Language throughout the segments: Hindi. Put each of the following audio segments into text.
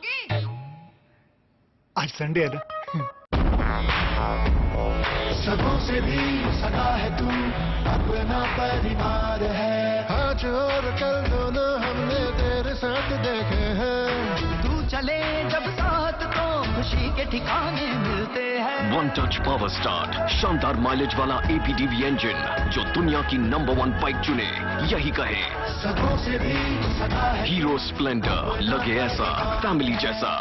धोगे? आज संडे है ना। सगों से भी सगा है तू, अपना परिवार है। आज और कल दोनों हमने तेरे साथ देखे हैं। तू चले जब साथ तो खुशी के ठिकाने मिलते हैं। वन टच पावर स्टार्ट, शानदार माइलेज वाला APDV इंजन जो दुनिया की नंबर 1 बाइक चुने, यही कहे। सगों से भी सगा है। हीरो स्प्लेंडर, लगे ऐसा फैमिली जैसा।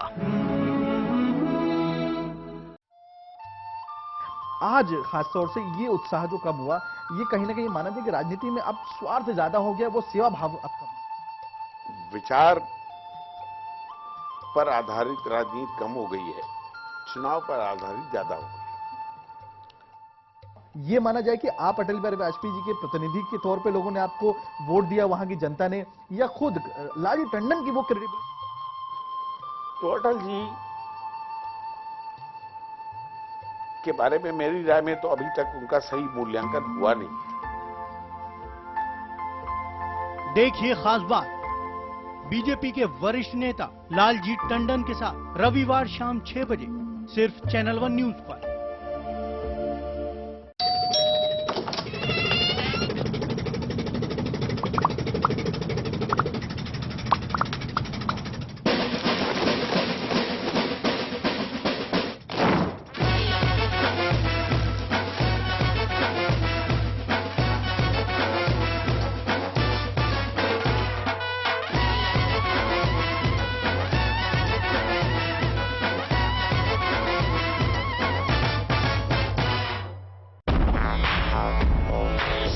आज खासतौर से ये उत्साह जो कब हुआ, ये कहीं ना कहीं माना जाए कि राजनीति में अब स्वार्थ ज्यादा हो गया, वो सेवा भाव अब कम। विचार पर आधारित राजनीति कम हो गई है, चुनाव पर आधारित ज्यादा हो गई है। ये माना जाए कि आप अटल बिहारी वाजपेयी जी के प्रतिनिधि के तौर पे लोगों ने आपको वोट दिया, वहां की जनता ने, या खुद लालजी टंडन की वो क्रेडिबिलिटी। तो अटल जी के बारे में मेरी राय में तो अभी तक उनका सही मूल्यांकन हुआ नहीं। देखिए खास बात, बीजेपी के वरिष्ठ नेता लालजी टंडन के साथ रविवार शाम 6 बजे सिर्फ चैनल 1 न्यूज पर।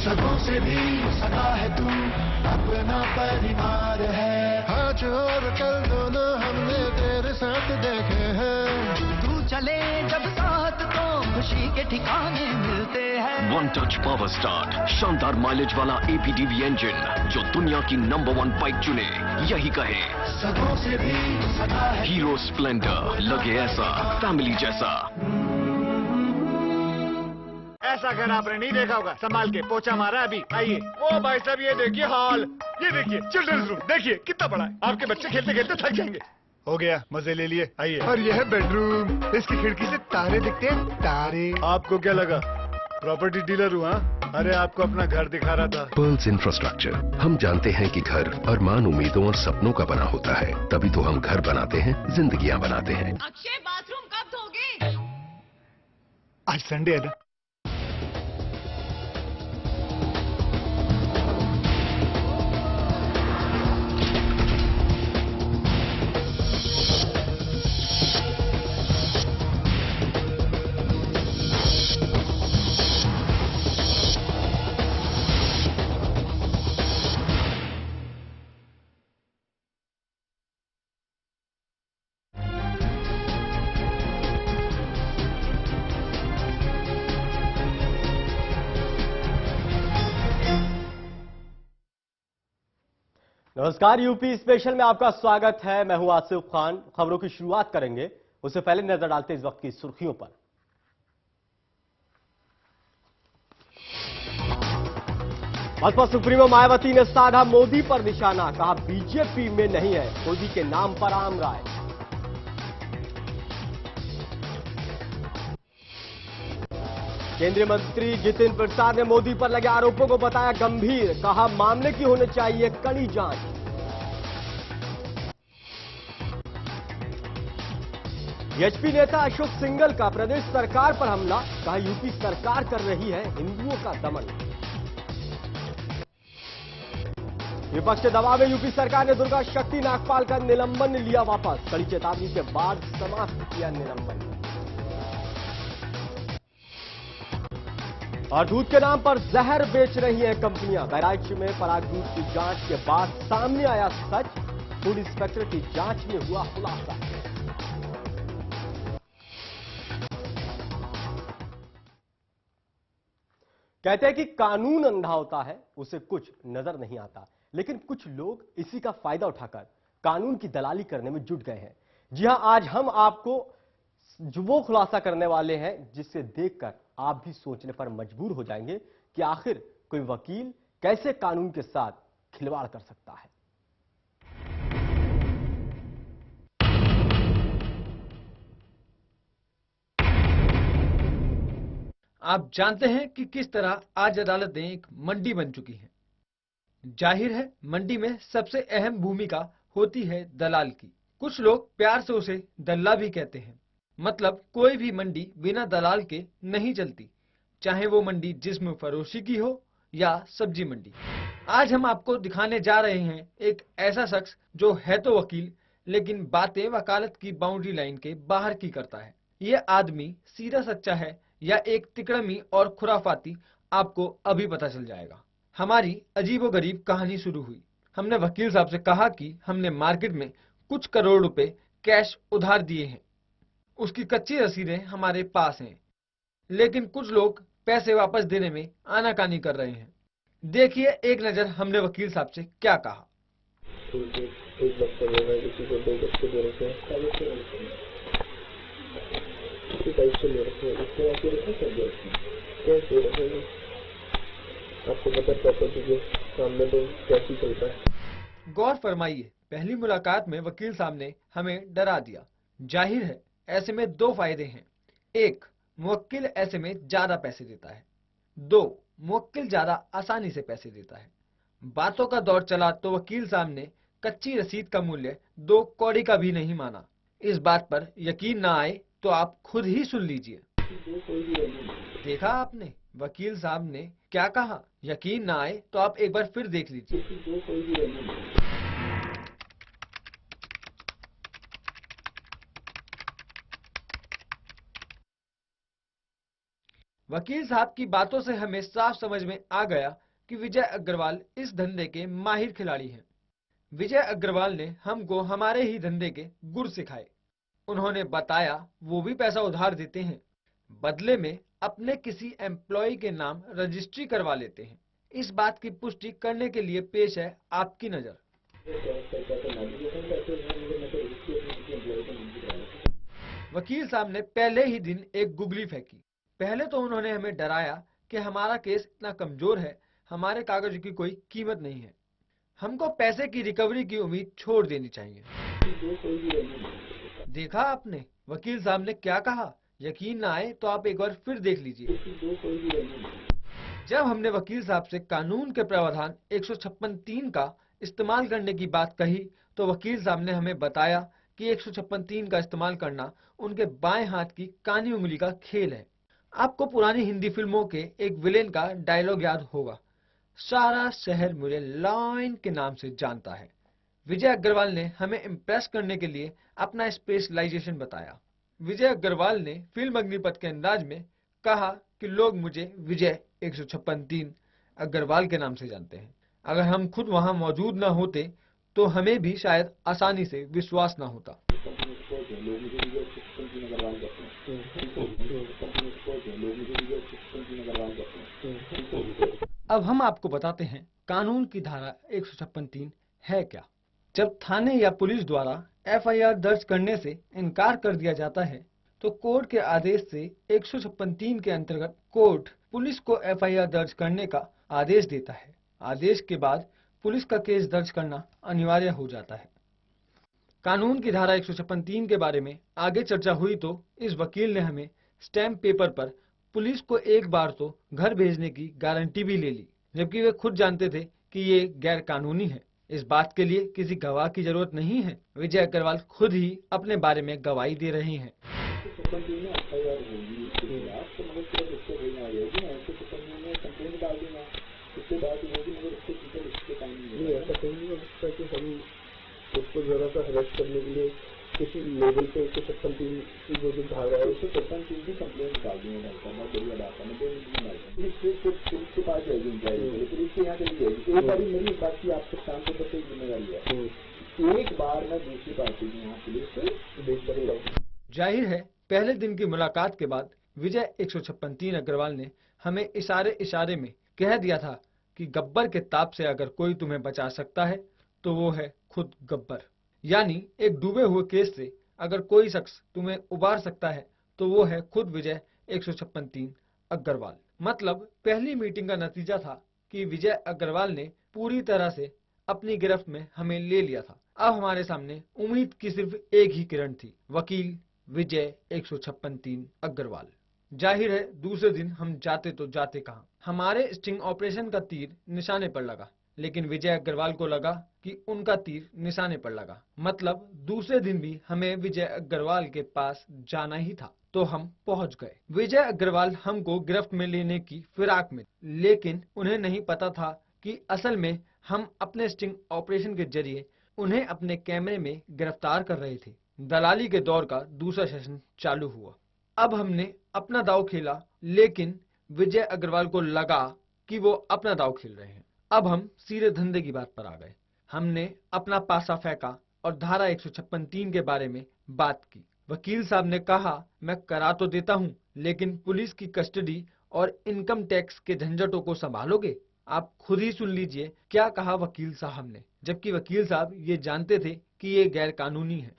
सगों से भी सगा है तू, अपना परिवार है। आज और कल दोनों हमने तेरे साथ देखे हैं। तू चले जब साथ तो खुशी के ठिकाने मिलते हैं। वन टच पावर स्टार्ट, शानदार माइलेज वाला APDV इंजन जो दुनिया की नंबर 1 बाइक चुने, यही कहे। सगों से भी सगा है। हीरो स्प्लेंडर, लगे ऐसा फैमिली जैसा। ऐसा घर आपने नहीं देखा होगा, संभाल के पोछा मारा अभी। आइए। ओ भाई साहब, ये देखिए हॉल, ये देखिए चिल्ड्रंस रूम, देखिए कितना बड़ा है। आपके बच्चे खेलते खेलते थक जाएंगे। हो गया, मजे ले लिए। आइए। और यह है बेडरूम, इसकी खिड़की से तारे दिखते हैं, तारे। आपको क्या लगा प्रॉपर्टी डीलर हूँ? हाँ, अरे आपको अपना घर दिखा रहा था। Pearls infrastructure. हम जानते हैं कि घर अरमान, उम्मीदों और सपनों का बना होता है, तभी तो हम घर बनाते हैं, जिंदगियां बनाते हैं। अक्षय बाथरूम कब धोगे? आज संडे है ना। नमस्कार, यूपी स्पेशल में आपका स्वागत है। मैं हूं आसिफ खान। खबरों की शुरुआत करेंगे, उससे पहले नजर डालते हैं इस वक्त की सुर्खियों पर। बसपा सुप्रीमो मायावती ने साधा मोदी पर निशाना, कहा बीजेपी में नहीं है मोदी के नाम पर आम राय। केंद्रीय मंत्री जितिन प्रसाद ने मोदी पर लगे आरोपों को बताया गंभीर, कहा मामले की होनी चाहिए कड़ी जांच। बीएचपी नेता अशोक सिंघल का प्रदेश सरकार पर हमला, कहा यूपी सरकार कर रही है हिंदुओं का दमन। विपक्ष के दबाव में यूपी सरकार ने दुर्गा शक्ति नागपाल का निलंबन लिया वापस, कड़ी चेतावनी के बाद समाप्त किया निलंबन। और दूध के नाम पर जहर बेच रही हैं कंपनियां, बहराइच में पराग दूध की जांच के बाद सामने आया सच, फूड इंस्पेक्टर की जांच में हुआ खुलासा। कहते हैं कि कानून अंधा होता है, उसे कुछ नजर नहीं आता, लेकिन कुछ लोग इसी का फायदा उठाकर कानून की दलाली करने में जुट गए हैं। जी हां, आज हम आपको वो खुलासा करने वाले हैं जिसे देखकर आप भी सोचने पर मजबूर हो जाएंगे कि आखिर कोई वकील कैसे कानून के साथ खिलवाड़ कर सकता है। आप जानते हैं कि किस तरह आज अदालतें एक मंडी बन चुकी हैं। जाहिर है मंडी में सबसे अहम भूमिका होती है दलाल की। कुछ लोग प्यार से उसे दल्ला भी कहते हैं। मतलब कोई भी मंडी बिना दलाल के नहीं चलती, चाहे वो मंडी जिस्म फरोशी की हो या सब्जी मंडी। आज हम आपको दिखाने जा रहे हैं एक ऐसा शख्स जो है तो वकील, लेकिन बातें वकालत की बाउंड्री लाइन के बाहर की करता है। ये आदमी सीधा सच्चा है या एक तिकड़मी और खुराफाती, आपको अभी पता चल जाएगा। हमारी अजीबोगरीब कहानी शुरू हुई। हमने वकील साहब से कहा कि हमने मार्केट में कुछ करोड़ रुपए कैश उधार दिए हैं, उसकी कच्ची रसीदें हमारे पास हैं, लेकिन कुछ लोग पैसे वापस देने में आनाकानी कर रहे हैं। देखिए एक नजर हमने वकील साहब से क्या कहा। एक बच्चा दे रहा है, किसी को 2 बच्चे दे रखे हैं, पैसे ले रखे हैं, इसके आगे रखे कैसे रखे हैं। आपको पता प्रॉपर्टी के सामने तो कैसे चलता है। गौर फरमाइए, पहली मुलाकात में वकील साहब ने हमें डरा दिया। जाहिर है ऐसे में 2 फायदे हैं। 1, मुवक्किल ऐसे में ज्यादा पैसे देता है। 2, मुवक्किल ज्यादा आसानी से पैसे देता है। बातों का दौर चला तो वकील साहब ने कच्ची रसीद का मूल्य 2 कौड़ी का भी नहीं माना। इस बात पर यकीन ना आए तो आप खुद ही सुन लीजिए। देखा आपने वकील साहब ने क्या कहा? यकीन ना आए तो आप एक बार फिर देख लीजिए। वकील साहब की बातों से हमें साफ समझ में आ गया कि विजय अग्रवाल इस धंधे के माहिर खिलाड़ी हैं। विजय अग्रवाल ने हमको हमारे ही धंधे के गुर सिखाए। उन्होंने बताया वो भी पैसा उधार देते हैं, बदले में अपने किसी एम्प्लॉय के नाम रजिस्ट्री करवा लेते हैं। इस बात की पुष्टि करने के लिए पेश है आपकी नजर। वकील साहब ने पहले ही दिन एक गुगली फेंकी। पहले तो उन्होंने हमें डराया कि हमारा केस इतना कमजोर है, हमारे कागज की कोई कीमत नहीं है, हमको पैसे की रिकवरी की उम्मीद छोड़ देनी चाहिए। देखा आपने वकील साहब ने क्या कहा? यकीन ना आए तो आप एक बार फिर देख लीजिए। जब हमने वकील साहब से कानून के प्रावधान 156(3) का इस्तेमाल करने की बात कही तो वकील साहब ने हमें बताया कि 156(3) का इस्तेमाल करना उनके बाएं हाथ की कानी उंगली का खेल है। आपको पुरानी हिंदी फिल्मों के एक विलेन का डायलॉग याद होगा, सारा शहर मुझे लाइन के नाम से जानता है। विजय अग्रवाल ने हमें इम्प्रेस करने के लिए अपना स्पेशलाइजेशन बताया। विजय अग्रवाल ने फिल्म अग्निपथ के अंदाज में कहा कि लोग मुझे विजय 156(3) अग्रवाल के नाम से जानते हैं। अगर हम खुद वहां मौजूद न होते तो हमें भी शायद आसानी से विश्वास न होता। अब हम आपको बताते हैं कानून की धारा 156(3) है क्या। जब थाने या पुलिस द्वारा FIR दर्ज करने से इनकार कर दिया जाता है तो कोर्ट के आदेश से 156(3) के अंतर्गत कोर्ट पुलिस को FIR दर्ज करने का आदेश देता है। आदेश के बाद पुलिस का केस दर्ज करना अनिवार्य हो जाता है। कानून की धारा 156(3) के बारे में आगे चर्चा हुई तो इस वकील ने हमें स्टैम्प पेपर पर पुलिस को एक बार तो घर भेजने की गारंटी भी ले ली, जबकि वे खुद जानते थे कि ये गैर कानूनी है। इस बात के लिए किसी गवाह की जरूरत नहीं है, विजय अग्रवाल खुद ही अपने बारे में गवाही दे रहे हैं। उसको जरा सा हरेस्ट करने के लिए किसी लेवल पे 156(3) की जो धारा है उसे 156(3) की कंप्लेंट डाल दी है। बहुत बढ़िया बात है। पुलिस के पास जाएगी, पुलिस के यहाँ चली जाएगी। एक बारी मेरी बात की आपसे शाम को बस एक जिम्मेदारी है, एक बार मैं दूसरी पार्टी की यहाँ पुलिस से देख करेगा। जाहिर है पहले दिन की मुलाकात के बाद विजय 156(3) अग्रवाल ने हमें इशारे में कह दिया था कि गब्बर के ताप से अगर कोई तुम्हें बचा सकता है तो वो है खुद गब्बर। यानी एक डूबे हुए केस से अगर कोई शख्स तुम्हें उबार सकता है तो वो है खुद विजय 156(3) अग्रवाल। मतलब पहली मीटिंग का नतीजा था कि विजय अग्रवाल ने पूरी तरह से अपनी गिरफ्त में हमें ले लिया था। अब हमारे सामने उम्मीद की सिर्फ एक ही किरण थी, वकील विजय 156(3) अग्रवाल। जाहिर है दूसरे दिन हम जाते तो जाते कहाँ। हमारे स्टिंग ऑपरेशन का तीर निशाने पर लगा, लेकिन विजय अग्रवाल को लगा कि उनका तीर निशाने पर लगा। मतलब दूसरे दिन भी हमें विजय अग्रवाल के पास जाना ही था, तो हम पहुंच गए। विजय अग्रवाल हमको गिरफ्त में लेने की फिराक में, लेकिन उन्हें नहीं पता था कि असल में हम अपने स्टिंग ऑपरेशन के जरिए उन्हें अपने कैमरे में गिरफ्तार कर रहे थे। दलाली के दौर का दूसरा सेशन चालू हुआ। अब हमने अपना दांव खेला, लेकिन विजय अग्रवाल को लगा कि वो अपना दांव खेल रहे हैं। अब हम सीधे धंधे की बात पर आ गए। हमने अपना पासा फेंका और धारा 156(3) के बारे में बात की। वकील साहब ने कहा, मैं करा तो देता हूं, लेकिन पुलिस की कस्टडी और इनकम टैक्स के झंझटों को संभालोगे? आप खुद ही सुन लीजिए क्या कहा वकील साहब ने, जबकि वकील साहब ये जानते थे कि ये गैर कानूनी है।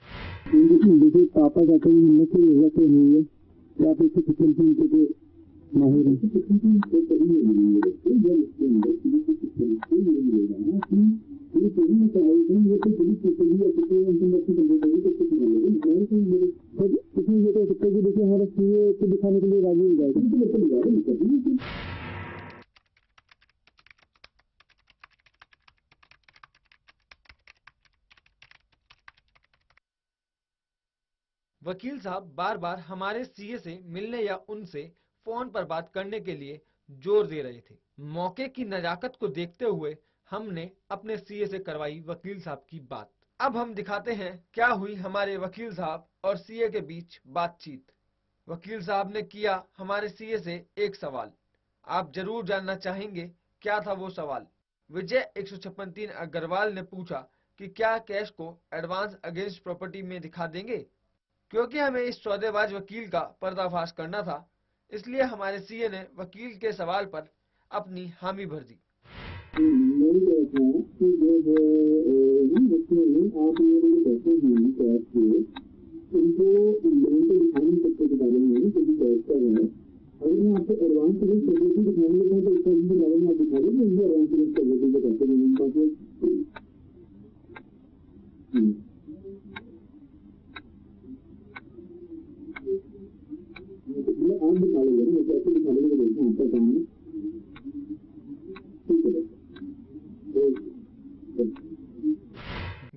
पापा जाते हैं दिखाने के लिए राजी हो जाएगा। वकील साहब बार बार हमारे सीए से मिलने या उनसे फोन पर बात करने के लिए जोर दे रहे थे। मौके की नजाकत को देखते हुए हमने अपने सीए से करवाई वकील साहब की बात। अब हम दिखाते हैं क्या हुई हमारे वकील साहब और सीए के बीच बातचीत। वकील साहब ने किया हमारे सीए से एक सवाल। आप जरूर जानना चाहेंगे क्या था वो सवाल। विजय 156(3) अग्रवाल ने पूछा कि क्या कैश को एडवांस अगेंस्ट प्रॉपर्टी में दिखा देंगे। क्योंकि हमें इस सौदेबाज वकील का पर्दाफाश करना था, इसलिए हमारे सीए ने वकील के सवाल पर अपनी हामी भर दी।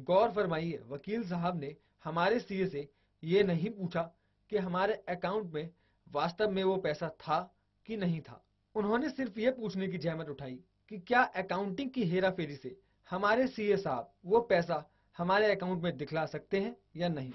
गौर फरमाइए, वकील साहब ने हमारे सीए से ये नहीं पूछा कि हमारे अकाउंट में वास्तव में वो पैसा था कि नहीं था। उन्होंने सिर्फ ये पूछने की जहमत उठाई कि क्या अकाउंटिंग की हेराफेरी से हमारे सीए साहब वो पैसा हमारे अकाउंट में दिखला सकते हैं या नहीं।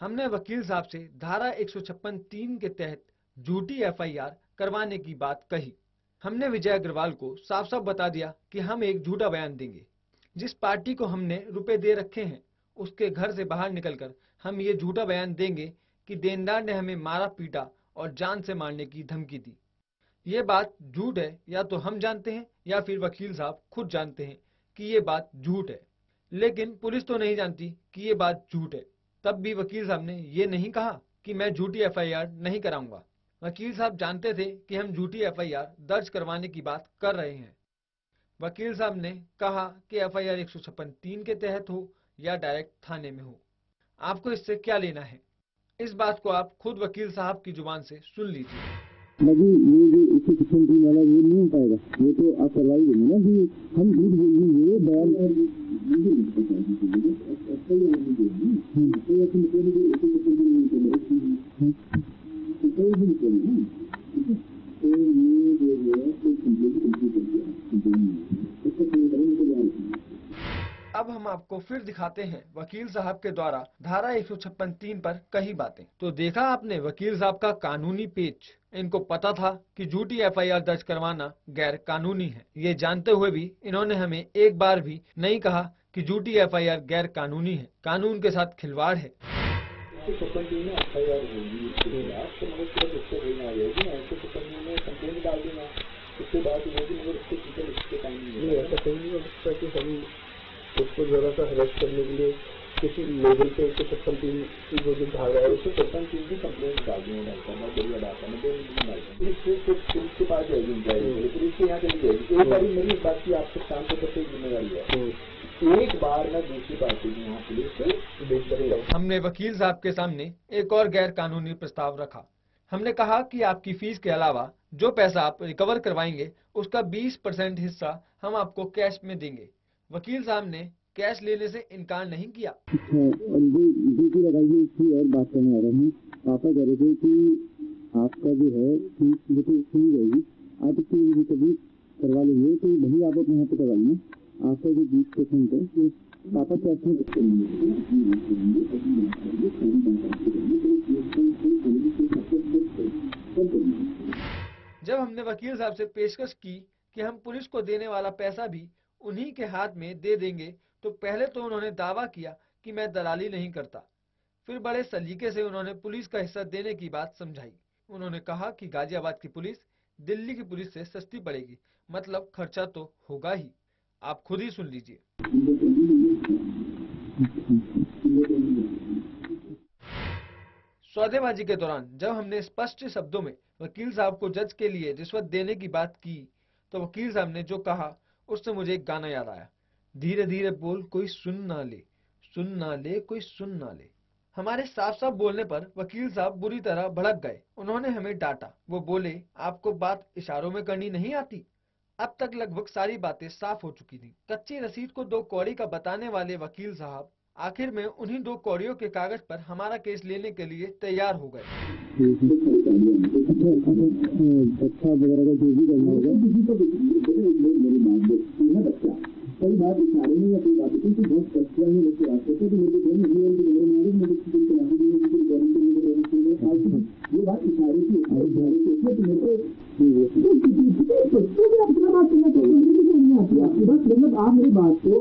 हमने वकील साहब से धारा 156(3) के तहत झूठी एफआईआर करवाने की बात कही। हमने विजय अग्रवाल को साफ साफ बता दिया कि हम एक झूठा बयान देंगे। जिस पार्टी को हमने रुपए दे रखे हैं उसके घर से बाहर निकलकर हम ये झूठा बयान देंगे कि देनदार ने हमें मारा पीटा और जान से मारने की धमकी दी। ये बात झूठ है या तो हम जानते हैं या फिर वकील साहब खुद जानते हैं कि ये बात झूठ है, लेकिन पुलिस तो नहीं जानती कि ये बात झूठ है। तब भी वकील साहब ने ये नहीं कहा कि मैं झूठी एफआईआर नहीं कराऊंगा। वकील साहब जानते थे कि हम झूठी एफआईआर दर्ज करवाने की बात कर रहे हैं। वकील साहब ने कहा कि एफआईआर 156(3) के तहत हो या डायरेक्ट थाने में हो, आपको इससे क्या लेना है। इस बात को आप खुद वकील साहब की जुबान से सुन लीजिए। ये जो 156(3) वाला वो नहीं हो पाएगा, वो तो आप करवाई देंगे ना कि हम झूठ बोलेंगे बयान। अब हम आपको फिर दिखाते हैं वकील साहब के द्वारा धारा 156(3) पर कही बातें। तो देखा आपने वकील साहब का कानूनी पेच। इनको पता था कि झूठी एफआईआर दर्ज करवाना गैर कानूनी है। ये जानते हुए भी इन्होंने हमें एक बार भी नहीं कहा कि झूठी एफआईआर गैर कानूनी है, कानून के साथ खिलवाड़ है। में एफआईआर होगी तो मगर सिर्फ उससे होना आ जाएगी ना, ऐसे में कंप्लेंट डाल देना, उसके बाद होगी, मगर उसके पीछे इसके टाइम नहीं ऐसा कहीं नहीं हो सकता कि हम उसको जरा सा हरेस्ट करने के लिए किसी लेवल पे कुछ टीम की जो भाग रहा है उसको सरपंच टीम भी कंप्लेंट डाल दी डालता है, बहुत बढ़िया बात है। मैं पुलिस के पास जाएगी इंक्वायरी, पुलिस के यहाँ चली जाएगी। एक बार मेरी बात की आपसे शाम को तो जिम्मेदारी है, एक बार मैं दूसरी पार्टी की यहाँ पुलिस से देख करेगा। हमने वकील साहब के सामने एक और गैर कानूनी प्रस्ताव रखा। हमने कहा कि आपकी फीस के अलावा जो पैसा आप रिकवर करवाएंगे उसका 20% हिस्सा हम आपको कैश में देंगे। वकील साहब ने कैश लेने से इनकार नहीं किया। ड्यूटी लगाइए इसकी और बात करने आ रहे हैं। पापा कह रहे थे कि आपका जो है फीस तो सुनी जाएगी, आप इसकी कभी करवा लेंगे तो भले आप अपने यहाँ पे करवाइए। आपका जो 20% है तो पापा कैश में जब हमने वकील साहब से पेशकश की कि हम पुलिस को देने वाला पैसा भी उन्हीं के हाथ में दे देंगे, तो पहले तो उन्होंने दावा किया कि मैं दलाली नहीं करता। फिर बड़े सलीके से उन्होंने पुलिस का हिस्सा देने की बात समझाई। उन्होंने कहा कि गाजियाबाद की पुलिस दिल्ली की पुलिस से सस्ती पड़ेगी, मतलब खर्चा तो होगा ही। आप खुद ही सुन लीजिए। सौदेबाजी के दौरान जब हमने स्पष्ट शब्दों में वकील साहब को जज के लिए रिश्वत देने की बात की, तो वकील साहब ने जो कहा उससे मुझे एक गाना याद आया, धीरे धीरे बोल कोई सुन ना ले, सुन ना ले कोई सुन ना ले। हमारे साफ साफ बोलने पर वकील साहब बुरी तरह भड़क गए। उन्होंने हमें डांटा। वो बोले, आपको बात इशारों में करनी नहीं आती? अब तक लगभग सारी बातें साफ हो चुकी थी। कच्ची रसीद को 2 कौड़ी का बताने वाले वकील साहब आखिर में उन्हीं 2 कौड़ियों के कागज पर हमारा केस लेने के लिए तैयार हो गए। कई बात इशारे में या कोई बात की बहुत कच्चा ही लेके आते थे, तो मुझे ये बात इशारे की आप मेरी बात को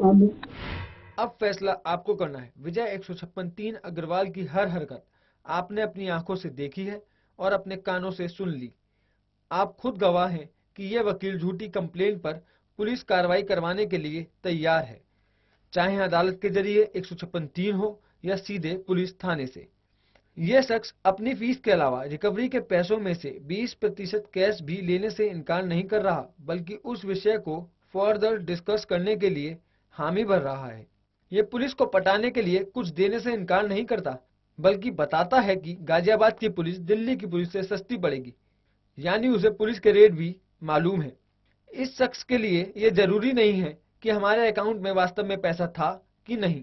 अब फैसला आपको करना है। विजय 156(3) अग्रवाल की हर हरकत आपने अपनी आंखों से देखी है और अपने कानों से सुन ली। आप खुद गवाह हैं कि यह वकील झूठी कंप्लेंट पर पुलिस कार्रवाई करवाने के लिए तैयार है, चाहे अदालत के जरिए 156(3) हो या सीधे पुलिस थाने से। यह शख्स अपनी फीस के अलावा रिकवरी के पैसों में से 20% कैश भी लेने से इनकार नहीं कर रहा, बल्कि उस विषय को फर्दर डिस्कस करने के लिए हामी भर रहा है। ये पुलिस को पटाने के लिए कुछ देने से इनकार नहीं करता, बल्कि बताता है कि गाजियाबाद की पुलिस दिल्ली की पुलिस से सस्ती पड़ेगी, यानी उसे पुलिस के रेट भी मालूम है। इस शख्स के लिए यह जरूरी नहीं है कि हमारे अकाउंट में वास्तव में पैसा था कि नहीं।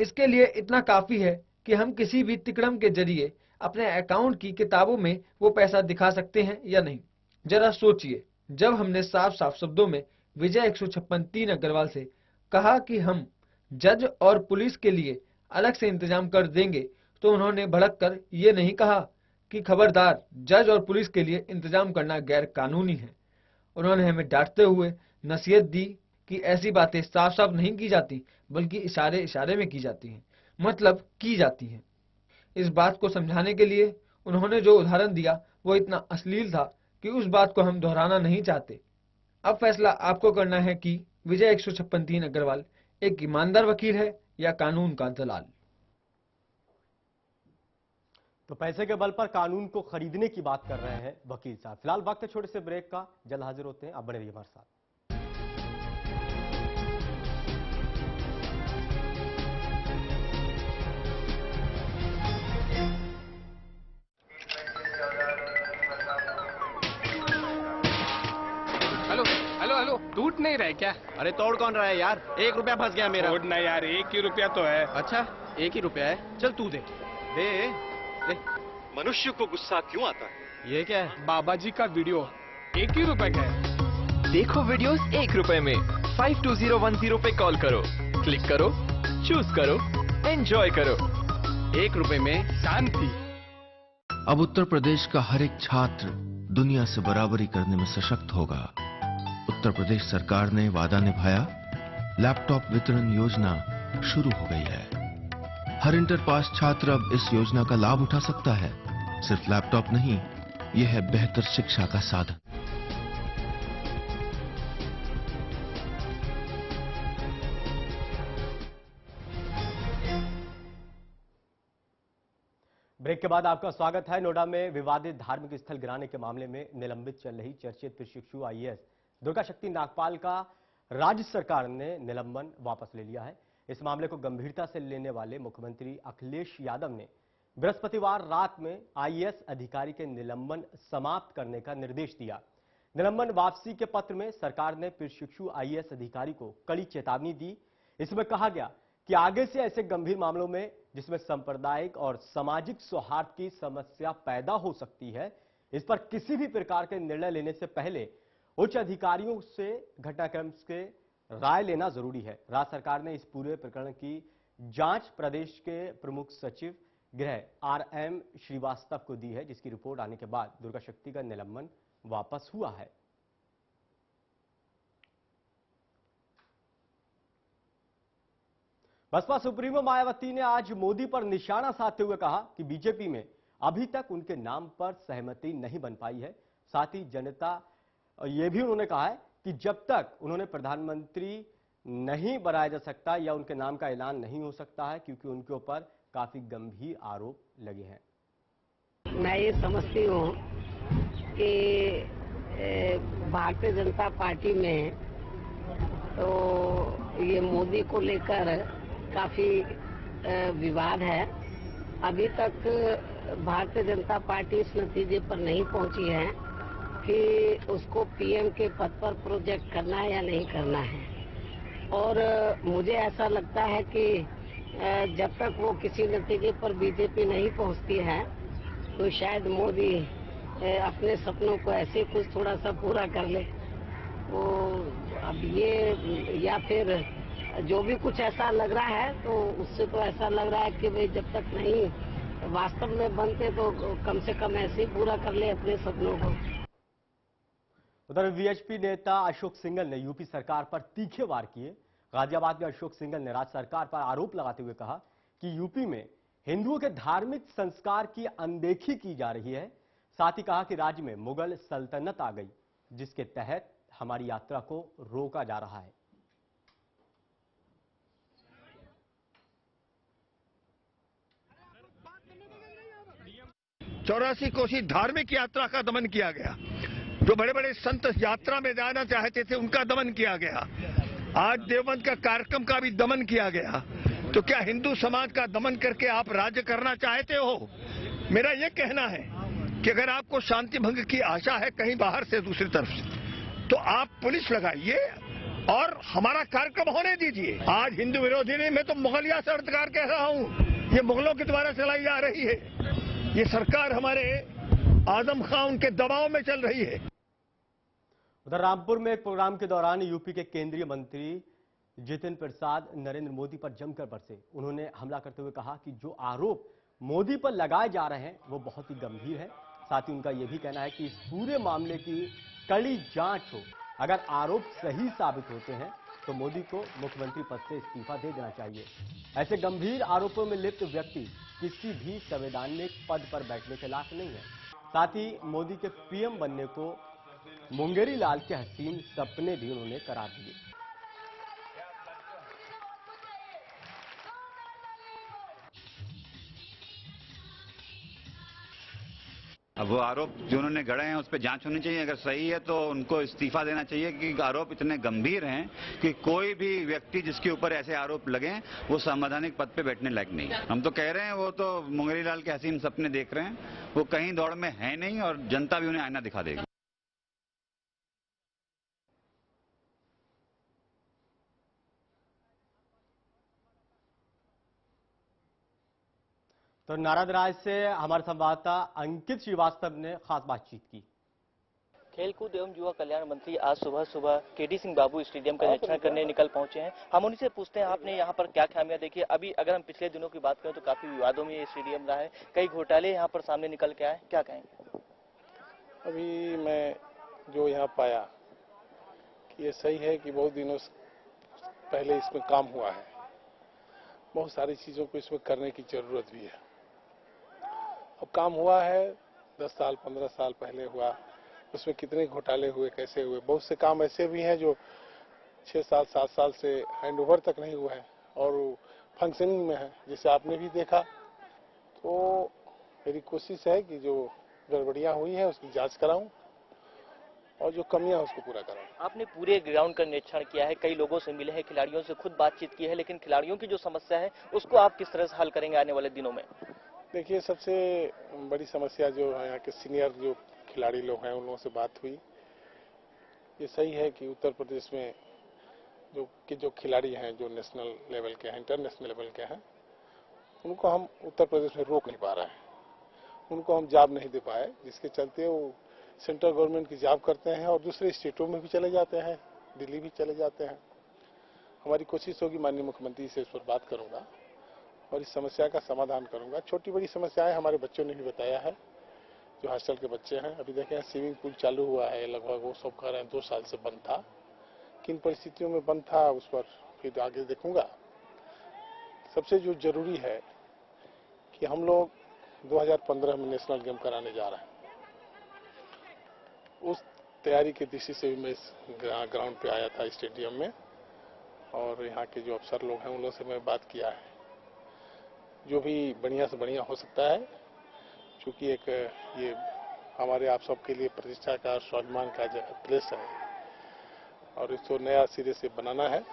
इसके लिए इतना काफी है कि हम किसी भी तिकड़म के जरिए अपने अकाउंट की किताबों में वो पैसा दिखा सकते हैं या नहीं। जरा सोचिए, जब हमने साफ साफ शब्दों में विजय 156(3) अग्रवाल से कहा कि हम जज और पुलिस के लिए अलग से इंतजाम कर देंगे, तो उन्होंने भड़क कर ये नहीं कहा कि खबरदार, जज और पुलिस के लिए इंतजाम करना गैर कानूनी है। उन्होंने हमें डांटते हुए नसीहत दी कि ऐसी बातें साफ साफ नहीं की जाती, बल्कि इशारे इशारे में की जाती हैं, मतलब की जाती हैं। इस बात को समझाने के लिए उन्होंने जो उदाहरण दिया वो इतना अश्लील था कि उस बात को हम दोहराना नहीं चाहते। अब फैसला आपको करना है कि विजय 156(3) अग्रवाल एक ईमानदार वकील है या कानून का दलाल। तो पैसे के बल पर कानून को खरीदने की बात कर रहे हैं वकील साहब। फिलहाल वक्त है छोटे से ब्रेक का, जल्द हाजिर होते हैं। आप बने रहिए हमारे साथ। हेलो हेलो हेलो, टूट नहीं रहा है क्या? अरे तोड़ कौन रहा है यार, 1 रुपया फंस गया मेरा। तोड़ नहीं यार, 1 ही रुपया तो है। अच्छा 1 ही रुपया है, चल तू दे दे दे। मनुष्य को गुस्सा क्यों आता है? ये क्या है? बाबा जी का वीडियो 1 ही रुपए का है। देखो वीडियोस 1 रुपए में। 52010 पे कॉल करो, क्लिक करो, चूज करो, एंजॉय करो। 1 रुपए में शांति। अब उत्तर प्रदेश का हर एक छात्र दुनिया से बराबरी करने में सशक्त होगा। उत्तर प्रदेश सरकार ने वादा निभाया, लैपटॉप वितरण योजना शुरू हो गई है। हर इंटर पास छात्र अब इस योजना का लाभ उठा सकता है। सिर्फ लैपटॉप नहीं, यह है बेहतर शिक्षा का साधन। ब्रेक के बाद आपका स्वागत है। नोएडा में विवादित धार्मिक स्थल गिराने के मामले में निलंबित चल रही चर्चित प्रशिक्षु आईएएस दुर्गा शक्ति नागपाल का राज्य सरकार ने निलंबन वापस ले लिया है। इस मामले को गंभीरता से लेने वाले मुख्यमंत्री अखिलेश यादव ने बृहस्पतिवार रात में आईएएस अधिकारी के निलंबन समाप्त करने का निर्देश दिया। निलंबन वापसी के पत्र में सरकार ने प्रशिक्षु आईएएस अधिकारी को कड़ी चेतावनी दी। इसमें कहा गया कि आगे से ऐसे गंभीर मामलों में जिसमें सांप्रदायिक और सामाजिक सौहार्द की समस्या पैदा हो सकती है, इस पर किसी भी प्रकार के निर्णय लेने से पहले उच्च अधिकारियों से घटनाक्रम के राय लेना जरूरी है। राज्य सरकार ने इस पूरे प्रकरण की जांच प्रदेश के प्रमुख सचिव गृह आरएम श्रीवास्तव को दी है, जिसकी रिपोर्ट आने के बाद दुर्गा शक्ति का निलंबन वापस हुआ है। बसपा सुप्रीमो मायावती ने आज मोदी पर निशाना साधते हुए कहा कि बीजेपी में अभी तक उनके नाम पर सहमति नहीं बन पाई है। साथ ही जनता ये भी उन्होंने कहा है कि जब तक उन्होंने प्रधानमंत्री नहीं बनाया जा सकता या उनके नाम का ऐलान नहीं हो सकता है, क्योंकि उनके ऊपर काफी गंभीर आरोप लगे हैं। मैं ये समझती हूँ कि भारतीय जनता पार्टी में तो ये मोदी को लेकर काफी विवाद है। अभी तक भारतीय जनता पार्टी इस नतीजे पर नहीं पहुंची है कि उसको पीएम के पद पर प्रोजेक्ट करना है या नहीं करना है। और मुझे ऐसा लगता है कि जब तक वो किसी नतीजे पर बीजेपी नहीं पहुंचती है तो शायद मोदी अपने सपनों को ऐसे कुछ थोड़ा सा पूरा कर ले। तो अब ये या फिर जो भी कुछ ऐसा लग रहा है तो उससे तो ऐसा लग रहा है कि भाई जब तक नहीं वास्तव में बनते तो कम से कम ऐसे ही पूरा कर ले अपने सपनों को। उधर वीएचपी नेता अशोक सिंघल ने यूपी सरकार पर तीखे वार किए। गाजियाबाद में अशोक सिंघल ने राज्य सरकार पर आरोप लगाते हुए कहा कि यूपी में हिंदुओं के धार्मिक संस्कार की अनदेखी की जा रही है। साथ ही कहा कि राज्य में मुगल सल्तनत आ गई, जिसके तहत हमारी यात्रा को रोका जा रहा है। 84 कोसी धार्मिक यात्रा का दमन किया गया। जो बड़े बड़े संत यात्रा में जाना चाहते थे उनका दमन किया गया। आज देवबंद का कार्यक्रम का भी दमन किया गया। तो क्या हिंदू समाज का दमन करके आप राज्य करना चाहते हो? मेरा यह कहना है कि अगर आपको शांति भंग की आशा है कहीं बाहर से दूसरी तरफ से, तो आप पुलिस लगाइए और हमारा कार्यक्रम होने दीजिए। आज हिंदू विरोधी नहीं, मैं तो मुगलिया सरकार कह रहा हूँ। ये मुगलों के द्वारा चलाई जा रही है। ये सरकार हमारे आजम खान के दबाव में चल रही है। उधर रामपुर में एक प्रोग्राम के दौरान यूपी के केंद्रीय मंत्री जितिन प्रसाद नरेंद्र मोदी पर जमकर बरसे। उन्होंने हमला करते हुए कहा कि जो आरोप मोदी पर लगाए जा रहे हैं वो बहुत ही गंभीर है। साथ ही उनका यह भी कहना है कि इस पूरे मामले की कड़ी जांच हो। अगर आरोप सही साबित होते हैं तो मोदी को मुख्यमंत्री पद से इस्तीफा दे देना चाहिए। ऐसे गंभीर आरोपों में लिप्त व्यक्ति किसी भी संवैधानिक पद पर बैठने के लायक नहीं है। साथ ही मोदी के पीएम बनने को मुंगेरी लाल के हसीन सपने भी उन्होंने करार दिए। अब वो आरोप जो उन्होंने गढ़े हैं उस पर जांच होनी चाहिए। अगर सही है तो उनको इस्तीफा देना चाहिए, क्योंकि आरोप इतने गंभीर हैं कि कोई भी व्यक्ति जिसके ऊपर ऐसे आरोप लगे वो संवैधानिक पद पे बैठने लायक नहीं। हम तो कह रहे हैं वो तो मुंगेरी लाल के हसीन सपने देख रहे हैं, वो कहीं दौड़ में है नहीं और जनता भी उन्हें आईना दिखा देगी। तो नारायणराज से हमारे संवाददाता अंकित श्रीवास्तव ने खास बातचीत की। खेलकूद एवं युवा कल्याण मंत्री आज सुबह केडी सिंह बाबू स्टेडियम का निरीक्षण करने निकल पहुंचे हैं। हम उन्हीं से पूछते हैं आपने यहाँ पर क्या खामियां देखी। अभी अगर हम पिछले दिनों की बात करें तो काफी विवादों में ये स्टेडियम रहा है, कई घोटाले यहाँ पर सामने निकल के आए, क्या कहेंगे? अभी मैं जो यहाँ पाया कि ये सही है कि बहुत दिनों से पहले इसमें काम हुआ है, बहुत सारी चीज़ों को इसमें करने की ज़रूरत भी है। अब काम हुआ है 10 साल 15 साल पहले हुआ, उसमें कितने घोटाले हुए, कैसे हुए। बहुत से काम ऐसे भी हैं जो 6 साल 7 साल से हैंडओवर तक नहीं हुआ है और फंक्शनिंग में है, जिसे आपने भी देखा। तो मेरी कोशिश है कि जो गड़बड़ियां हुई हैं उसकी जांच कराऊं और जो कमियां हैं उसको पूरा कराऊं। आपने पूरे ग्राउंड का निरीक्षण किया है, कई लोगों से मिले हैं, खिलाड़ियों से खुद बातचीत की है, लेकिन खिलाड़ियों की जो समस्या है उसको आप किस तरह से हल करेंगे आने वाले दिनों में? देखिए, सबसे बड़ी समस्या जो है यहाँ के सीनियर जो खिलाड़ी लोग हैं उन लोगों से बात हुई। ये सही है कि उत्तर प्रदेश में जो खिलाड़ी हैं जो नेशनल लेवल के हैं, इंटरनेशनल लेवल के हैं, उनको हम उत्तर प्रदेश में रोक नहीं पा रहे हैं, उनको हम जॉब नहीं दे पाए, जिसके चलते वो सेंट्रल गवर्नमेंट की जॉब करते हैं और दूसरे स्टेटों में भी चले जाते हैं, दिल्ली भी चले जाते हैं। हमारी कोशिश होगी, माननीय मुख्यमंत्री से इस पर बात करूंगा और इस समस्या का समाधान करूंगा। छोटी बड़ी समस्याएं हमारे बच्चों ने भी बताया है, जो हॉस्टल के बच्चे हैं। अभी देखें, स्विमिंग पूल चालू हुआ है, लगभग वो सब कह रहे हैं 2 साल से बंद था। किन परिस्थितियों में बंद था उस पर फिर आगे देखूंगा। सबसे जो जरूरी है कि हम लोग 2015 में नेशनल गेम कराने जा रहे हैं, उस तैयारी की दृष्टि से भी मैं इस ग्राउंड पे आया था, स्टेडियम में, और यहाँ के जो अफसर लोग हैं उन लोगों से मैं बात किया है। जो भी बढ़िया से बढ़िया हो सकता है, क्योंकि एक ये हमारे आप सबके लिए प्रतिष्ठा का और स्वाभिमान का प्लेस है और इसको नया सिरे से बनाना है।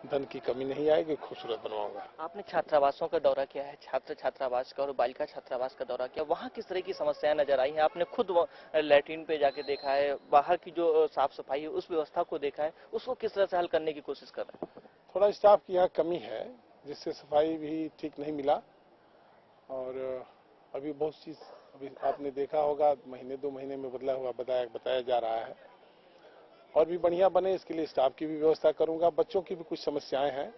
धन की कमी नहीं आएगी, खूबसूरत बनवाऊंगा। आपने छात्रावासों का दौरा किया है, छात्र छात्रावास का और बालिका छात्रावास का दौरा किया, वहाँ किस तरह की समस्याएं नजर आई हैं? आपने खुद लैट्रिन पे जाके देखा है, बाहर की जो साफ सफाई है उस व्यवस्था को देखा है, उसको किस तरह से हल करने की कोशिश कर रहे हैं? थोड़ा स्टाफ की यहाँ कमी है, जिससे सफाई भी ठीक नहीं मिला और अभी बहुत चीज अभी आपने देखा होगा, महीने 2 महीने में बदला हुआ बताया जा रहा है और भी बढ़िया बने, इसके लिए स्टाफ की भी व्यवस्था करूंगा। बच्चों की भी कुछ समस्याएं हैं,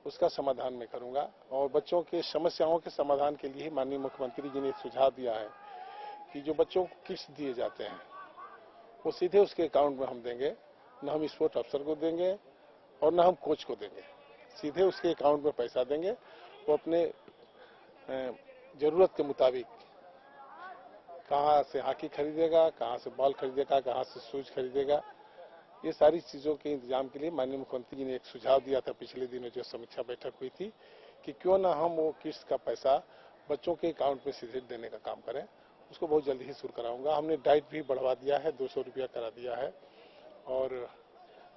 उसका समाधान मैं करूंगा और बच्चों के समस्याओं के समाधान के लिए माननीय मुख्यमंत्री जी ने एक सुझाव दिया है कि जो बच्चों को किट्स दिए जाते हैं वो सीधे उसके अकाउंट में हम देंगे, न हम स्पोर्ट अफसर को देंगे और न हम कोच को देंगे, सीधे उसके अकाउंट में पैसा देंगे। वो अपने जरूरत के मुताबिक कहाँ से हॉकी खरीदेगा, कहाँ से बॉल खरीदेगा, कहाँ से शूज खरीदेगा, ये सारी चीजों के इंतजाम के लिए माननीय मुख्यमंत्री जी ने एक सुझाव दिया था पिछले दिनों जो समीक्षा बैठक हुई थी कि क्यों ना हम वो किट्स का पैसा बच्चों के अकाउंट में सीधे देने का काम करें। उसको बहुत जल्दी ही शुरू कराऊंगा। हमने डाइट भी बढ़वा दिया है, 200 रुपया करा दिया है और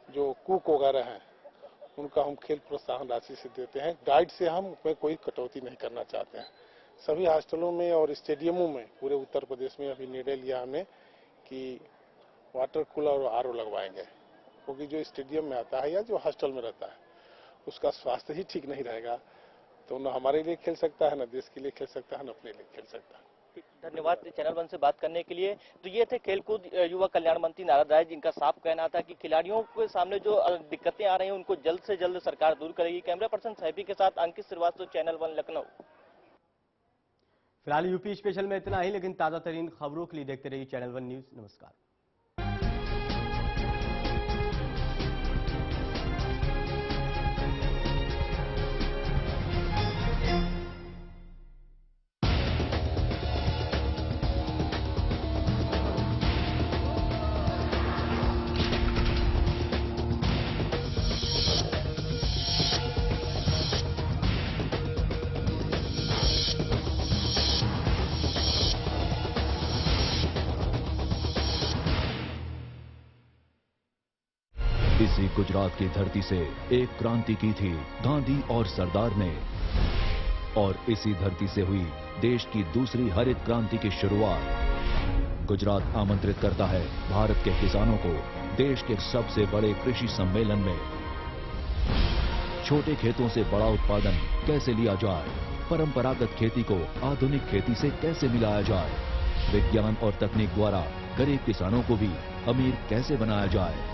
जो कुक वगैरह हैं उनका हम खेल प्रोत्साहन राशि से देते हैं। डाइट से हम उसमें कोई कटौती नहीं करना चाहते हैं। सभी हॉस्टलों में और स्टेडियमों में पूरे उत्तर प्रदेश में अभी निर्णय लिया हमने कि वाटर कूलर और आरओ लगवाएंगे, क्योंकि जो स्टेडियम में आता है या जो हॉस्टल में रहता है उसका स्वास्थ्य ही ठीक नहीं रहेगा तो न हमारे लिए खेल सकता है, न देश के लिए खेल सकता है, न अपने लिए खेल सकता है। धन्यवाद चैनल 1 से बात करने के लिए। तो ये थे खेलकूद युवा कल्याण मंत्री नारद राय, जिनका साफ कहना था कि खिलाड़ियों के सामने जो दिक्कतें आ रही हैं उनको जल्द से जल्द सरकार दूर करेगी। कैमरा पर्सन सैफी के साथ अंकित श्रीवास्तव, चैनल 1 लखनऊ। फिलहाल यूपी स्पेशल में इतना ही, लेकिन ताजा तरीन खबरों के लिए देखते रहिए चैनल 1 न्यूज। नमस्कार। इसी गुजरात की धरती से एक क्रांति की थी गांधी और सरदार ने, और इसी धरती से हुई देश की दूसरी हरित क्रांति की शुरुआत। गुजरात आमंत्रित करता है भारत के किसानों को देश के सबसे बड़े कृषि सम्मेलन में। छोटे खेतों से बड़ा उत्पादन कैसे लिया जाए, परंपरागत खेती को आधुनिक खेती से कैसे मिलाया जाए, विज्ञान और तकनीक द्वारा गरीब किसानों को भी अमीर कैसे बनाया जाए,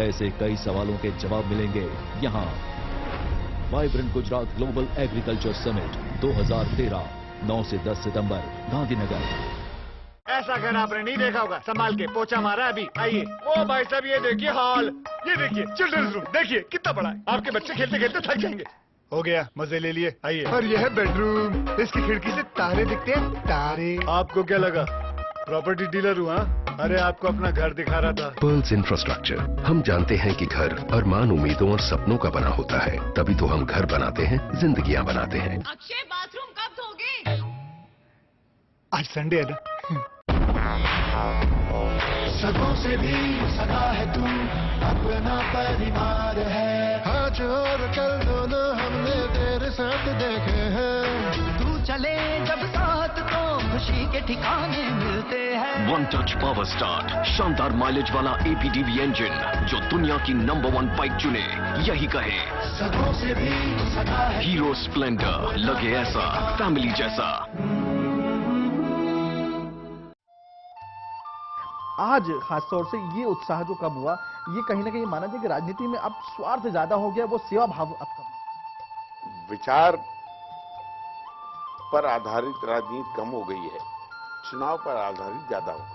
ऐसे कई सवालों के जवाब मिलेंगे यहाँ। Vibrant Gujarat global agriculture summit 2013 9 से 10 सितंबर, गांधीनगर। ऐसा घर आपने नहीं देखा होगा। संभाल के, पोछा मारा अभी। आइए। ओ भाई साहब ये देखिए हॉल, ये देखिए चिल्ड्रंस रूम, देखिए कितना बड़ा है। आपके बच्चे खेलते खेलते थक जाएंगे। हो गया, मजे ले लिए। आइए। और यह है बेडरूम, इसकी खिड़की से तारे दिखते हैं, तारे। आपको क्या लगा प्रॉपर्टी डीलर हुआ? अरे आपको अपना घर दिखा रहा था। Pearls infrastructure. हम जानते हैं कि घर अरमान, उम्मीदों और सपनों का बना होता है, तभी तो हम घर बनाते हैं, जिंदगियां बनाते हैं। अक्षय बाथरूम कब धोगे? आज संडे है ना। सगों से भी सगा है तू, अपना परिवार है। आज और कल दोनों हमने तेरे साथ देखे हैं। तू चले जब साथ तो खुशी के ठिकाने मिलते हैं। वन टच पावर स्टार्ट, शानदार माइलेज वाला APDV इंजन जो दुनिया की नंबर 1 बाइक चुने, यही कहे। सगों से भी सगा है। हीरो स्प्लेंडर, लगे ऐसा फैमिली जैसा। आज खासतौर से ये उत्साह जो कम हुआ, ये कहीं ना कहीं माना जाए कि राजनीति में अब स्वार्थ ज्यादा हो गया, वो सेवा भाव अब कम। विचार पर आधारित राजनीति कम हो गई है, चुनाव पर आधारित ज्यादा हो गई।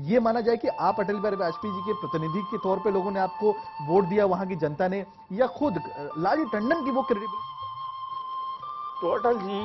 ये माना जाए कि आप अटल बिहारी वाजपेयी जी के प्रतिनिधि के तौर पे लोगों ने आपको वोट दिया, वहां की जनता ने, या खुद लालजी टंडन की वो क्रेडिबिलिटी? तो अटल जी